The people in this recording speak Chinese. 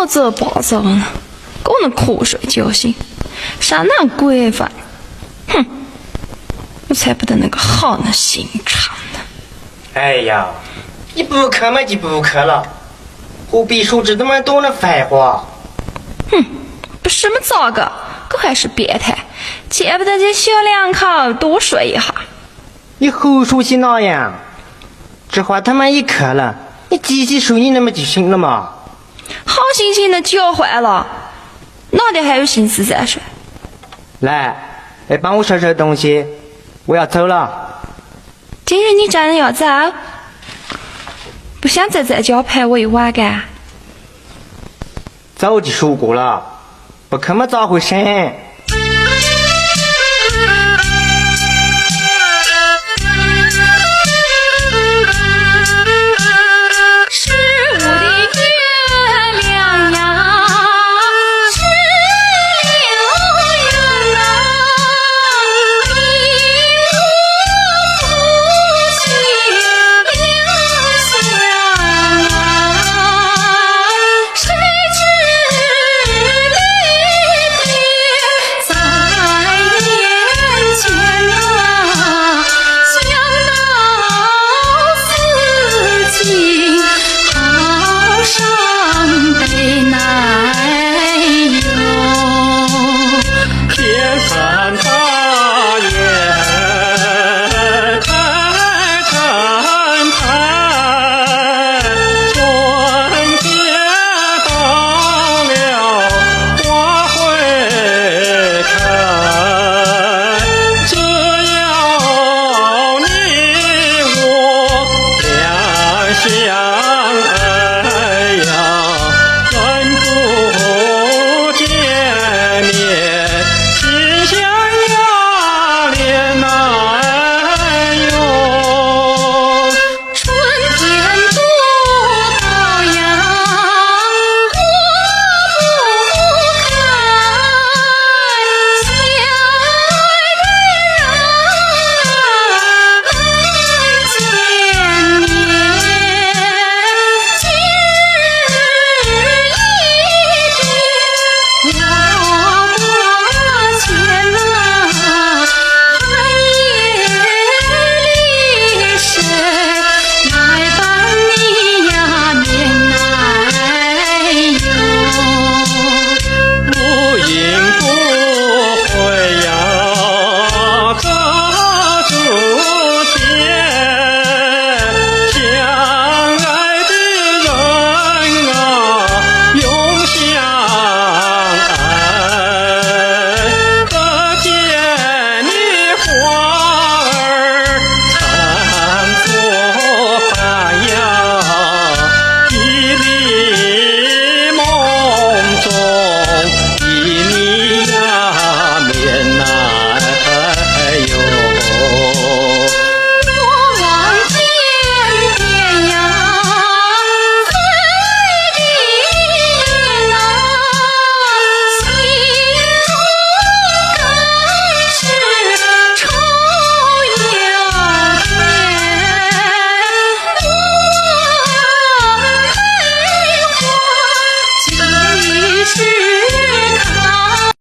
早走不走呢？给我那瞌睡觉醒，啥那规范？哼，我才不得那个好那心肠呢！哎呀，你不渴嘛就不渴了，何必说这么多的废话？哼，不什么糟糕，可还是变态，见不得这小两口多睡一下。你胡说些那样？这话他妈一渴了，你继续睡你那么就行了嘛。好心情的教坏了，哪里还有心思再睡？来帮我收拾东西，我要走了。今日你真的要走？不想再在家陪我一晚干？早就说过了，不渴嘛咋回事？